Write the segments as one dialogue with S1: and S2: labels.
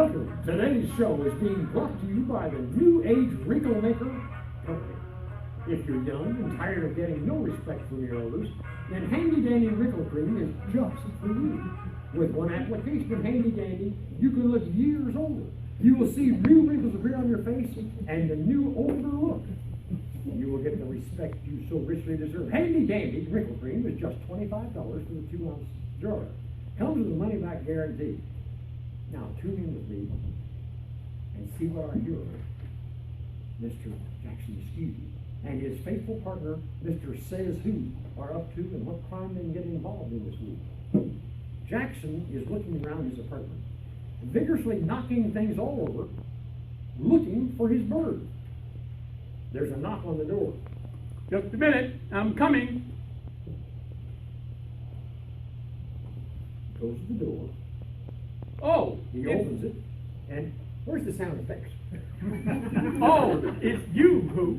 S1: Welcome. Today's show is being brought to you by the New Age Wrinkle Maker Company. If you're young and tired of getting no respect from your elders, then Handy Dandy Wrinkle Cream is just for you. With one application of Handy Dandy, you can look years older. You will see real wrinkles appear on your face and a new older look. You will get the respect you so richly deserve. Handy Dandy Wrinkle Cream is just $25 for the 2-ounce jar. Comes with a money-back guarantee. Now tune in with me and see what our hero, Mr. Jackson Askew, and his faithful partner, Mr. Sais, whoo, are up to and what crime they can get involved in this week. Jackson is looking around his apartment, vigorously knocking things all over, looking for his bird. There's a knock on the door.
S2: Just a minute, I'm coming.
S1: Goes to the door.
S2: Oh,
S1: He opens it, and where's the sound effects?
S2: Oh, it's you, Who.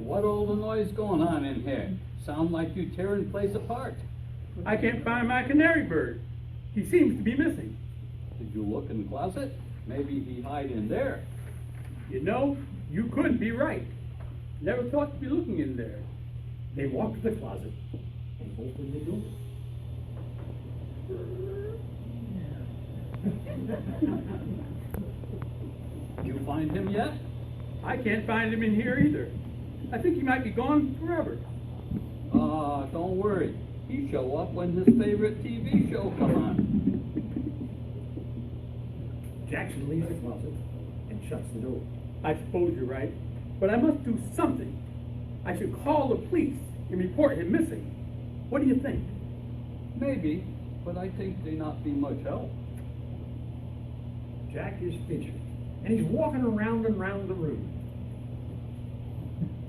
S3: What all the noise going on in here? Sound like you tearing the place apart.
S2: I can't find my canary bird. He seems to be missing.
S3: Did you look in the closet? Maybe he hide in there.
S2: You know, you could be right. Never thought to be looking in there.
S1: They walk to the closet and open the door.
S3: You find him yet?
S2: I can't find him in here either. I think he might be gone forever.
S3: Don't worry. He show up when his favorite TV show come on.
S1: Jackson leaves the closet and shuts the door.
S2: I suppose you're right, but I must do something. I should call the police and report him missing. What do you think?
S3: Maybe, but I think they not be much help.
S1: Jack is fidgeting, and he's walking around and round the room.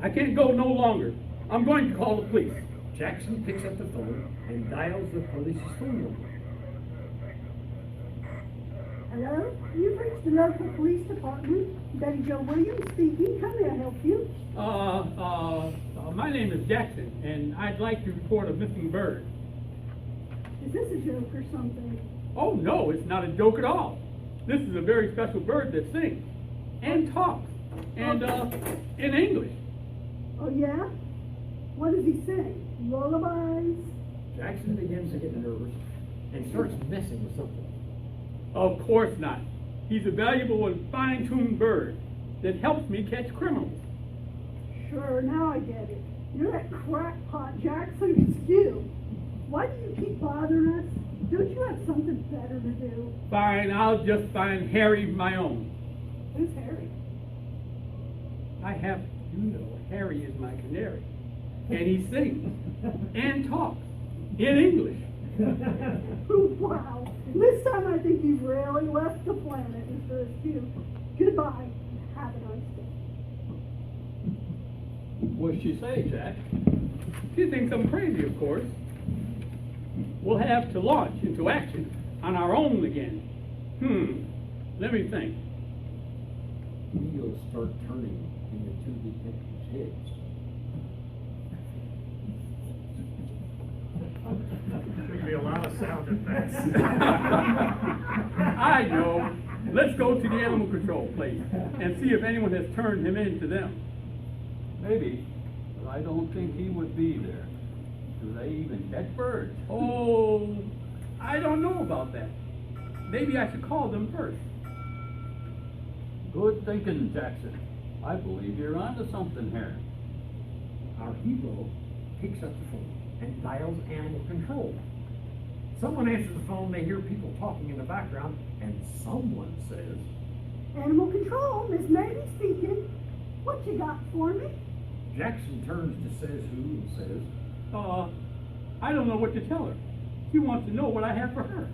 S2: I can't go no longer. I'm going to call the police.
S1: Jackson picks up the phone and dials the police's phone number.
S4: Hello? You've reached the local police department. Betty Jo Williams speaking. How may I help you?
S2: My name is Jackson, and I'd like to report a missing bird.
S4: Is this a joke or something?
S2: Oh, no, it's not a joke at all. This is a very special bird that sings and talks and in English.
S4: Oh, yeah? What does he sing? Lullabies?
S1: Jackson begins to get nervous and starts messing with something.
S2: Of course not. He's a valuable and fine-tuned bird that helps me catch criminals.
S4: Sure, now I get it. You're that crackpot Jackson Askew. Why do you keep bothering us? Don't you have something better to do?
S2: Fine, I'll just find Harry my own.
S4: Who's Harry?
S2: I have, Harry is my canary. And he sings and talks in English.
S4: Wow. This time I think you've really left the planet, Mr. Askew. Goodbye. Have a nice day.
S3: What'd she say, Jack?
S2: She thinks I'm crazy, of course. We'll have to launch into action on our own again. Let me think.
S1: Wheels start turning in the two detectives' heads.
S5: Should be a lot of sound effects.
S2: I know. Let's go to the animal control place and see if anyone has turned him in to them.
S3: Maybe, but I don't think he would be there. Do they even catch birds?
S2: Oh, I don't know about that. Maybe I should call them first.
S3: Good thinking, Jackson. I believe you're onto something here.
S1: Our hero picks up the phone and dials animal control. Someone answers the phone, they hear people talking in the background, and someone says,
S4: Animal Control, Miss Maggie speaking. What you got for me?
S1: Jackson turns to Says Who and says,
S2: I don't know what to tell her. She wants to know what I have for her.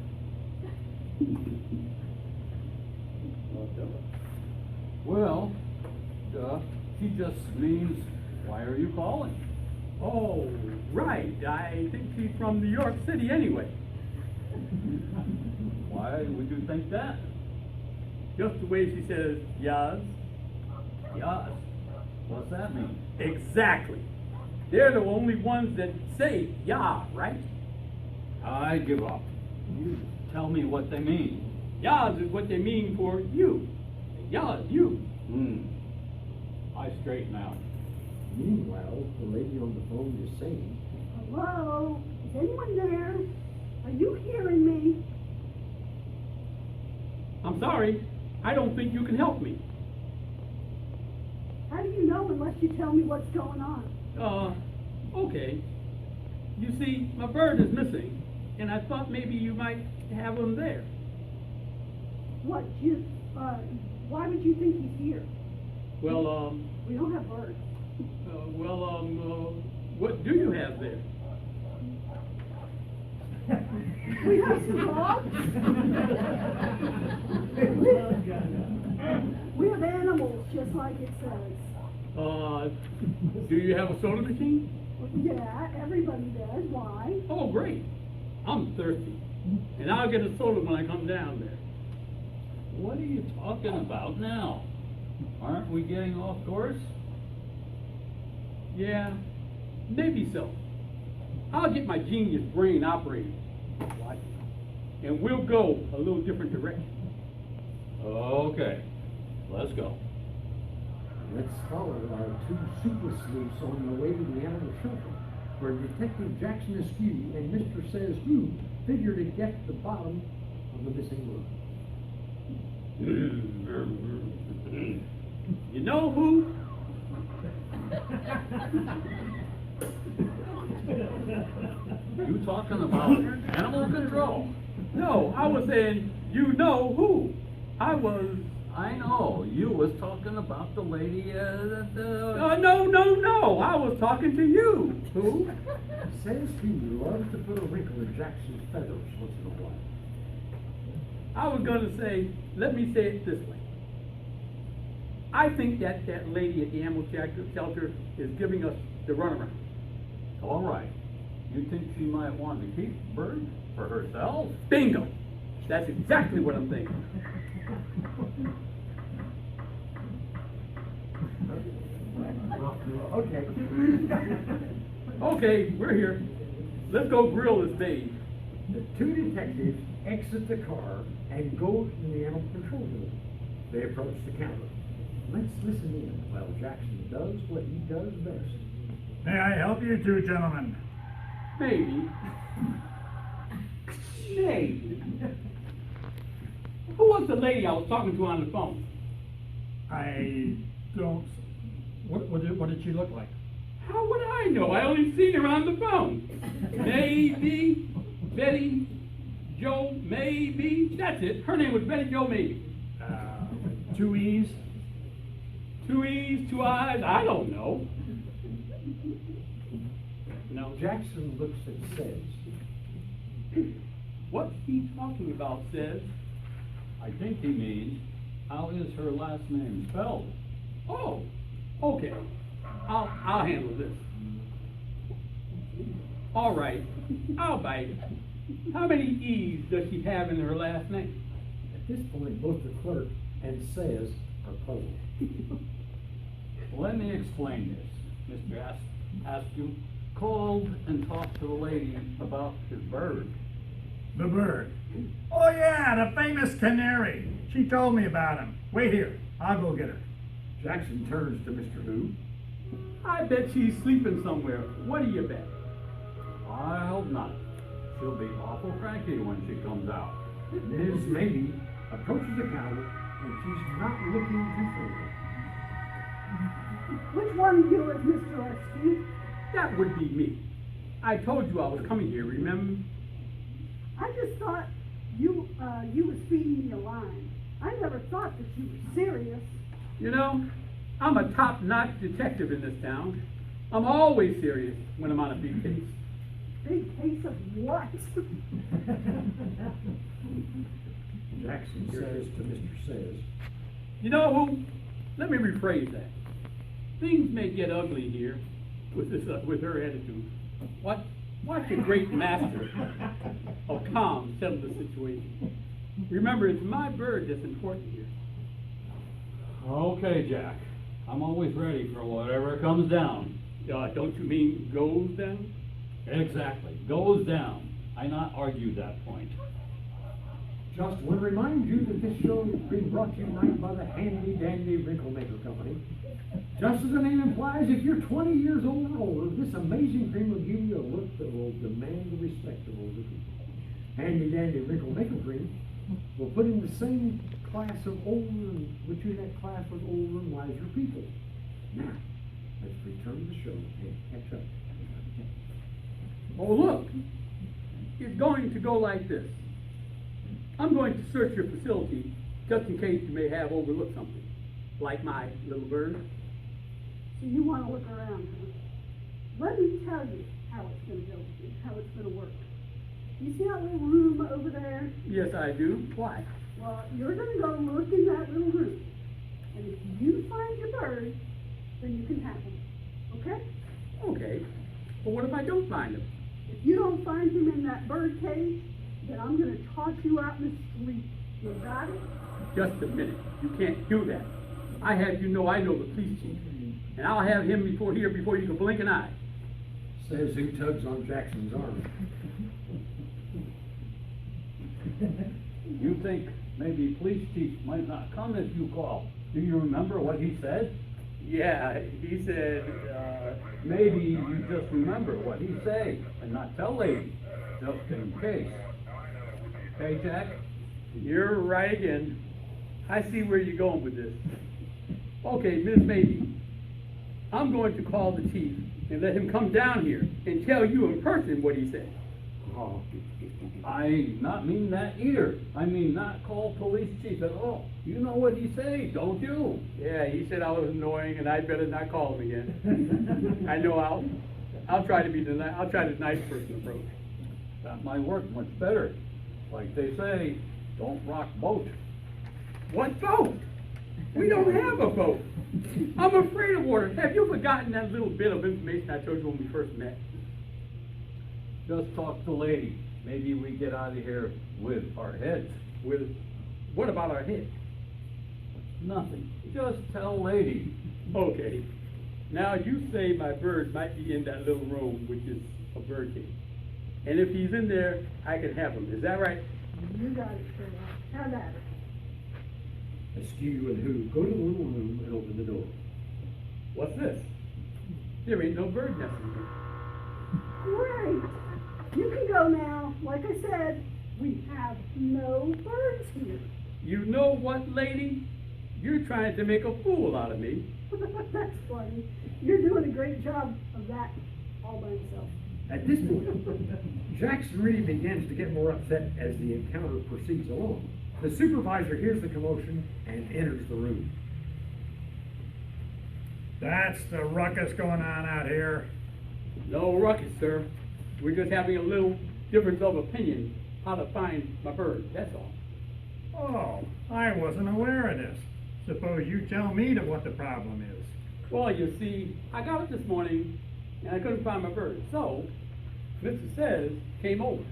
S3: Well, she just means, why are you calling?
S2: Oh, right. I think she's from New York City anyway.
S3: Why would you think that?
S2: Just the way she says, yas.
S3: Yas. What's that mean?
S2: Exactly. They're the only ones that say yeah, right?
S3: I give up. You tell me what they mean.
S2: Yas is what they mean for you. Yas, you.
S3: I straighten out.
S1: Meanwhile, the lady on the phone is saying,
S4: Hello? Is anyone there? Are you hearing me?
S2: I'm sorry. I don't think you can help me.
S4: How do you know unless you tell me what's going on?
S2: Okay. You see, my bird is missing, and I thought maybe you might have him there.
S4: What, why would you think he's here?
S2: Well,
S4: We don't have birds.
S2: what do you have there?
S4: We have some dogs. We have animals, just like it says.
S2: Do you have a soda machine?
S4: Yeah, everybody does. Why?
S2: Oh, great. I'm thirsty, and I'll get a soda when I come down there.
S3: What are you talking about now? Aren't we getting off course?
S2: Yeah, maybe so. I'll get my genius brain operating. Watch. And we'll go a little different direction.
S3: Okay, let's go.
S1: let's follow our two super sleuths on the way to the animal shelter, where Detective Jackson Askew and Mr. Sais whoo figure to get the bottom of the missing road.
S2: You know who?
S3: You talking about animal control?
S2: No, I was saying, you know who? I
S3: know, you was talking about the lady that,
S2: No, I was talking to you. Who?
S1: Says he loves to put a wrinkle in Jackson's feathers once in a while.
S2: I was going to say, let me say it this way. I think that lady at the animal shelter is giving us the runaround.
S3: All right. You think she might want to keep the bird for herself?
S2: Bingo! That's exactly what I'm thinking.
S1: Okay.
S2: Okay, we're here. Let's go grill this babe.
S1: The two detectives exit the car and go to the animal control building. They approach the counter. Let's listen in while Jackson does what he does best.
S5: May I help you two gentlemen?
S2: Maybe. Maybe. Who was the lady I was talking to on the phone?
S5: I don't. What did she look like?
S2: How would I know? I only seen her on the phone. Maybe. Betty Joe Maybe. That's it. Her name was Betty Joe Maybe.
S5: Two E's?
S2: 2 E's, 2 I's, I don't know. No.
S1: Jackson looks at Sais.
S2: What's he talking about, Says?
S3: I think he means, how is her last name spelled?
S2: Oh, okay. I'll handle this. All right, I'll bite it. How many E's does she have in her last name?
S1: At this point, both the clerk and Sais are puzzled.
S3: Let me explain this. Mr. Askew called and talked to the lady about his bird.
S5: The bird. Oh yeah, the famous Canary. She told me about him. Wait here. I'll go get her.
S1: Jackson turns to Mr. Who.
S2: I bet she's sleeping somewhere. What do you bet?
S3: I hope not. She'll be awful cranky when she comes out.
S1: Ms. Maybe approaches the counter and she's not looking too friendly.
S4: Which one of you is Mr. Askew?
S2: That would be me. I told you I was coming here, remember?
S4: I just thought you was feeding me a line. I never thought that you were serious.
S2: You know, I'm a top-notch detective in this town. I'm always serious when I'm on a big case.
S4: Big case of what?
S1: Jackson says to Mr. Sais,
S2: You know who? Let me rephrase that. Things may get ugly here with her attitude. Watch a great master of calm settle the situation. Remember, it's my bird that's important here.
S3: Okay, Jack. I'm always ready for whatever comes down.
S2: Don't you mean goes down?
S3: Exactly. Goes down. I not argue that point.
S1: Just want to remind you that this show is being brought to you tonight by the Handy Dandy Wrinkle Maker Company. Just as the name implies, if you're 20 years old or older, this amazing cream will give you a look that will demand the respect of older people. Handy Dandy Wrinkle Maker Cream will put in the same class of older and put you in that class of older and wiser people. Now, let's return to the show and catch up.
S2: Oh, look, it's going to go like this. I'm going to search your facility just in case you may have overlooked something, like my little bird.
S4: So you want to look around, huh? Let me tell you how it's going to go, how it's going to work. You see that little room over there?
S2: Yes, I do. Why?
S4: Well, you're going to go look in that little room. And if you find your bird, then you can have him. Okay?
S2: Okay. But what if I don't find him?
S4: If you don't find him in that bird cage, then I'm going to toss you out in the street. You got it?
S2: Just a minute. You can't do that. I have you know I know the police chief. And I'll have him before you can blink an eye.
S1: Says who tugs on Jackson's arm.
S3: You think maybe police chief might not come if you call. Do you remember what he said?
S2: Yeah, he said,
S3: Maybe you just remember what he say and not tell lady, just in case. Hey, Jack?
S2: you're right again. I see where you're going with this. Okay, Miss Maybe, I'm going to call the chief and let him come down here and tell you in person what he said.
S1: Oh,
S3: I not mean that either. I mean not call police chief at all. You know what he say, don't you?
S2: Yeah, he said I was annoying and I'd better not call him again. I know I'll try to be I'll try the nice person approach.
S3: That might work much better. Like they say, don't rock boat.
S2: What boat? We don't have a boat. I'm afraid of water. Have you forgotten that little bit of information I told you when we first met?
S3: Just talk to lady. Maybe we get out of here with our heads.
S2: What about our head?
S3: Nothing. Just tell lady.
S2: Okay. Now you say my bird might be in that little room, which is a bird cage. And if he's in there, I can have him. Is that right?
S4: You got it, Sherlock. Have at it.
S1: Askew and Who go to the little room and open the door.
S2: What's this? There ain't no bird nest in here.
S4: Great. You can go now. Like I said, we have no birds here.
S2: You know what, lady? You're trying to make a fool out of me.
S4: That's funny. You're doing a great job of that all by yourself.
S1: At this point, Jackson really begins to get more upset as the encounter proceeds along. The supervisor hears the commotion and enters the room.
S5: That's the ruckus going on out here.
S2: No ruckus, sir. We're just having a little difference of opinion how to find my bird, that's all.
S5: Oh, I wasn't aware of this. Suppose you tell me what the problem is.
S2: Well, you see, I got up this morning and I couldn't find my bird. So, Mr. Sais came over.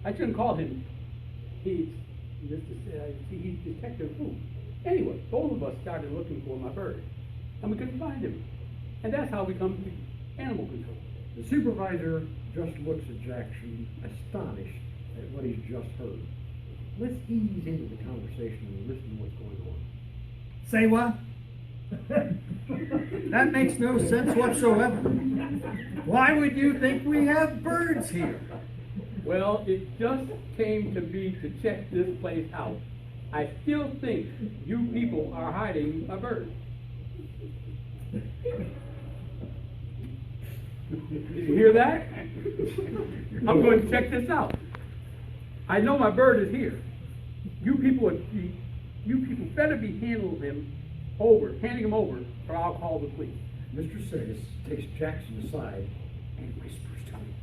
S2: I shouldn't call him. He's Detective Who. Anyway, both of us started looking for my bird. And we couldn't find him. And that's how we come to animal control.
S1: The supervisor just looks at Jackson, astonished at what he's just heard. Let's ease into the conversation and listen to what's going on.
S5: Say what? That makes no sense whatsoever. Why would you think we have birds here?
S2: Well, it just came to be to check this place out. I still think you people are hiding my bird. Did you hear that? I'm going to check this out. I know my bird is here. You people better be handing him over, or I'll call the police.
S1: Mr. Sais takes Jackson aside and whispers to him.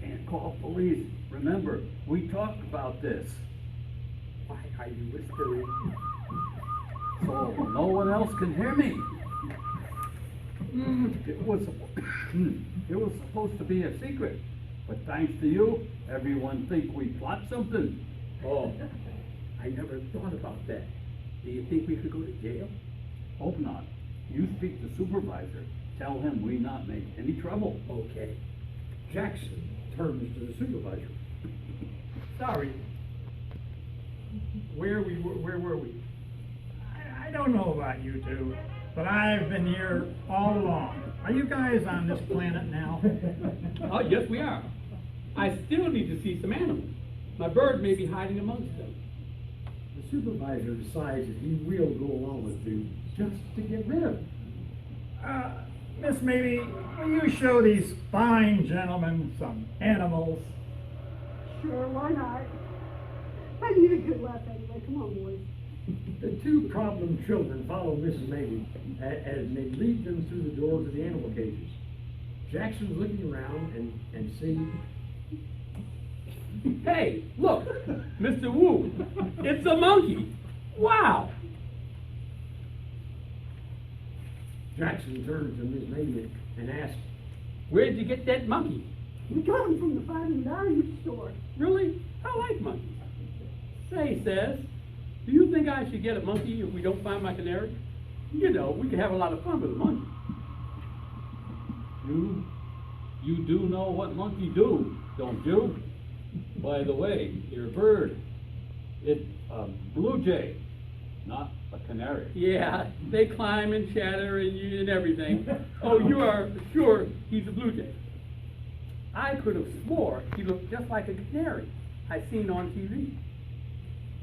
S3: Can't call police. Remember, we talked about this.
S2: Why are you whispering?
S3: So no one else can hear me. It was supposed to be a secret. But thanks to you, everyone think we plot something.
S2: Oh, I never thought about that. Do you think we could go to jail?
S3: Hope not. You speak to supervisor. Tell him we not make any trouble.
S2: Okay.
S1: Jackson turns to the supervisor.
S2: Sorry, where were we?
S5: I don't know about you two, but I've been here all along. Are you guys on this planet now?
S2: Oh, yes, we are. I still need to see some animals. My bird may be hiding amongst them.
S1: The supervisor decides that he will go along with you just to get rid of him.
S5: Miss Maybe, will you show these fine gentlemen some animals?
S4: Sure, why not? I need a good laugh anyway. Come on, boys.
S1: The two problem children follow Mrs. Maybe as they lead them through the door to the animal cages. Jackson's looking around and seeing.
S2: Hey, look, Mr. Woo, it's a monkey. Wow.
S1: Jackson turns to Miss Maybe and asks,
S2: Where'd you get that monkey?
S4: We got him from the Fine and Value store.
S2: Really? I like monkeys. Say, Says, do you think I should get a monkey if we don't find my canary? You know, we could have a lot of fun with a monkey.
S3: You do know what monkeys do, don't you? By the way, your bird, it's a blue jay, not a canary.
S2: Yeah, they climb and chatter and everything. Oh, you are sure he's a blue jay? I could have swore he looked just like a canary I seen on TV.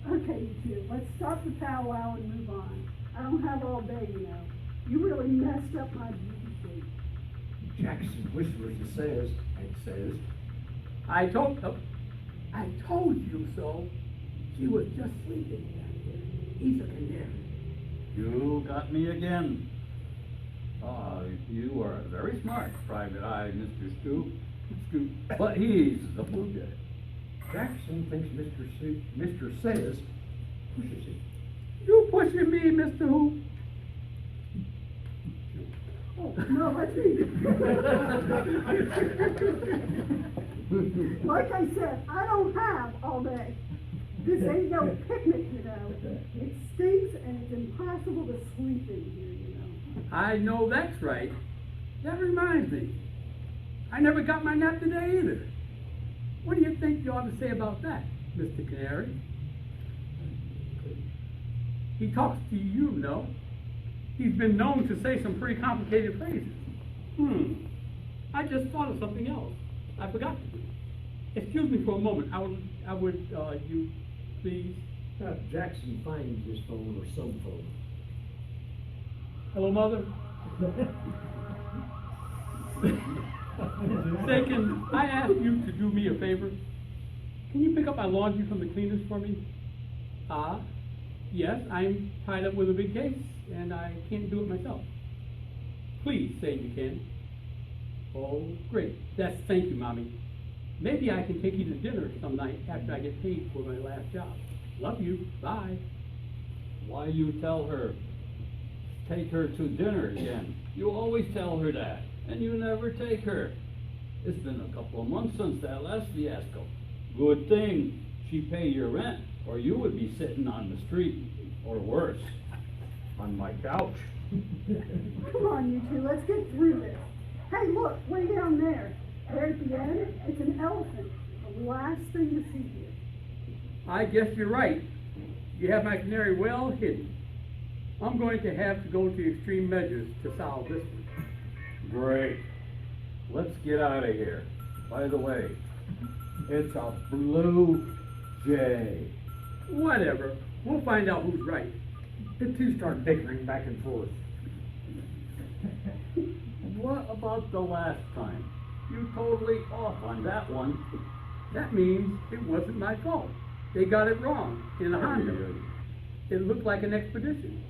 S4: Okay, you two, let's stop the powwow and move on. I don't have all day, you know. You really messed up my beauty sleep.
S1: Jackson whispers to Sais and says,
S2: I told you so. She was just sleeping down here. He's a canary.
S3: You got me again. You are very smart, Private Eye, Mr. Scoop. But he's the blue jay.
S1: Jackson thinks Mr. Sais pushes him.
S2: You pushing me, Mr. Who?
S4: Oh, no, that's me. Like I said, I don't have all day. This ain't no picnic, you know. It stinks and it's impossible to sleep in here, you know.
S2: I know that's right. That reminds me. I never got my nap today either. What do you think you ought to say about that, Mr. Canary? He talks to you, no? He's been known to say some pretty complicated phrases. I just thought of something else. I forgot to do. Excuse me for a moment. I would, you please.
S1: Jackson finds his phone or some phone.
S2: Hello, Mother. Say, can I ask you to do me a favor? Can you pick up my laundry from the cleaners for me? Yes, I'm tied up with a big case, and I can't do it myself. Please say you can. Oh, great. Thank you, Mommy. Maybe I can take you to dinner some night after I get paid for my last job. Love you. Bye.
S3: Why you tell her, take her to dinner again? You always tell her that, and you never take her. It's been a couple of months since that last fiasco. Good thing she paid your rent, or you would be sitting on the street, or worse, on my couch.
S4: Come on, you two, let's get through this. Hey, look, way down there. There at the end, it's an elephant. The last thing to see here.
S2: I guess you're right. You have my canary well hidden. I'm going to have to go to extreme measures to solve this one.
S3: Great. Let's get out of here. By the way, it's a blue jay.
S2: Whatever. We'll find out who's right.
S1: The two start bickering back and forth.
S3: What about the last time? You totally off on that one.
S2: That means it wasn't my fault. They got it wrong in a Honda. It looked like an expedition.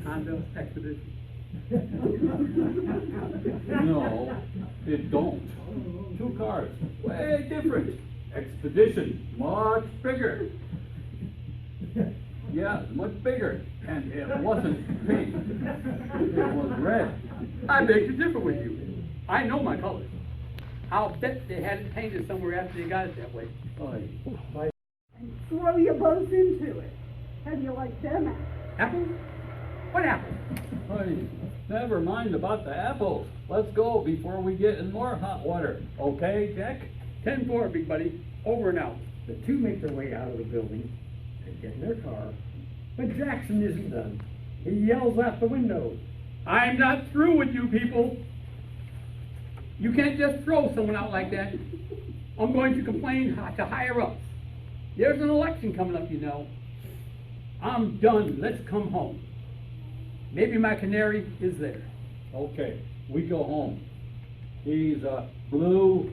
S2: Honda expedition.
S3: No, it don't. Two cars, way different. Expedition, much bigger. Yeah, much bigger. And it wasn't pink. It was red.
S2: I beg to differ with you. I know my colors. I'll bet they had it painted somewhere after they got it that way.
S4: And throw you both into it. How do you like them apples?
S2: Apples? What apples?
S3: Hey, never mind about the apples. Let's go before we get in more hot water. Okay, Jack?
S2: 10-4, big buddy. Over and out.
S1: The two make their way out of the building and get in their car, but Jackson isn't done. He yells out the window.
S2: I'm not through with you people. You can't just throw someone out like that. I'm going to complain to higher ups. There's an election coming up, you know. I'm done. Let's come home. Maybe my canary is there.
S3: Okay, we go home. He's a blue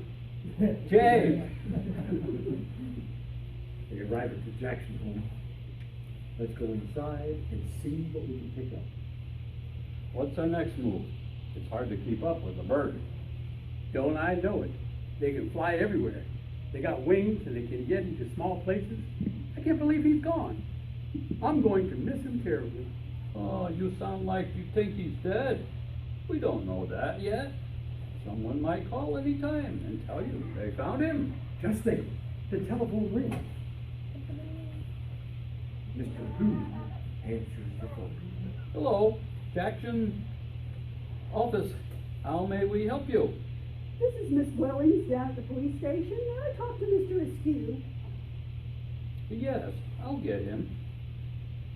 S3: jay.
S1: They arrive at the Jackson home. Let's go inside and see what we can pick up.
S3: What's our next move? It's hard to keep up with a bird.
S2: Don't I know it? They can fly everywhere. They got wings and they can get into small places. I can't believe he's gone. I'm going to miss him terribly.
S3: Oh, you sound like you think he's dead. We don't know that yet. Someone might call any time and tell you they found him.
S1: Just think, the telephone rings. Mr. Who answers the phone.
S3: Hello, Jackson office. How may we help you?
S4: This is Miss Wellings down at the police station. May I talk to Mr. Askew?
S3: Yes, I'll get him.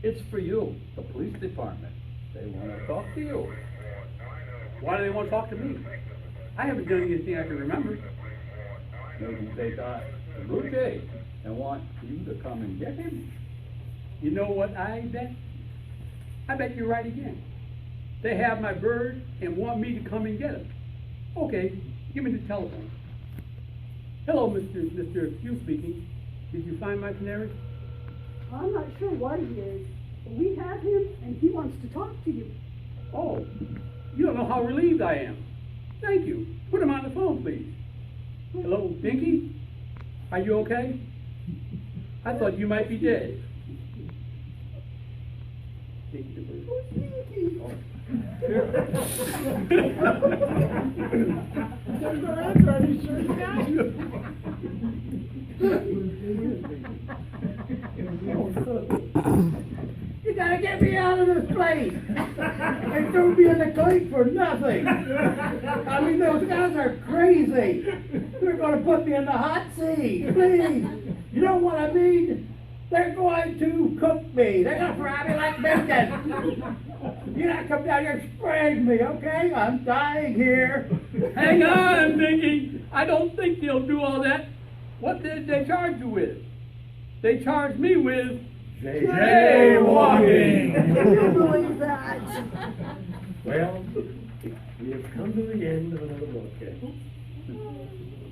S3: It's for you, the police department. They want to talk to you.
S2: Why do they want to talk to me? I haven't done anything I can remember.
S3: Maybe they got the blue jay and want you to come and get him.
S2: You know what I bet? I bet you're right again. They have my bird and want me to come and get him. Okay, give me the telephone. Hello, Mr. Askew speaking. Did you find my canary?
S4: I'm not sure what he is, but we have him and he wants to talk to you.
S2: Oh, you don't know how relieved I am. Thank you. Put him on the phone, please. Hello, Dinky? Are you okay? I thought you might be dead. Dinky the bird. Oh.
S6: You gotta get me out of this place! They threw me in the cleat for nothing! I mean, those guys are crazy! They're gonna put me in the hot seat, please! You know what I mean? They're going to cook me! They're gonna fry me like bacon! You gotta come down here and spraying me, okay? I'm dying here!
S2: Hang on, Dinky. I don't think they'll do all that. What did they charge you with? They charged me with
S6: Jaywalking!
S4: Can you believe that?
S1: Well, we have come to the end of another broadcast.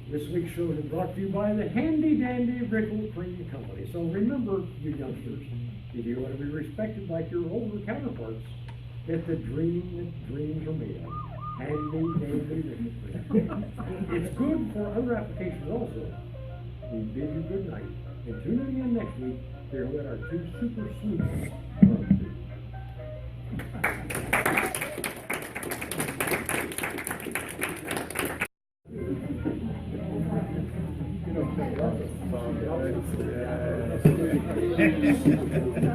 S1: This week's show is brought to you by the Handy Dandy Rickle Cream Company. So remember, you youngsters, if you want to be respected like your older counterparts, get the dream that dreams are made of. Handy Dandy Rickle Cream. It's good for other applications also. We bid you good night, and tune in again next week to hear what our two super sleuths are up to.
S7: Yeah.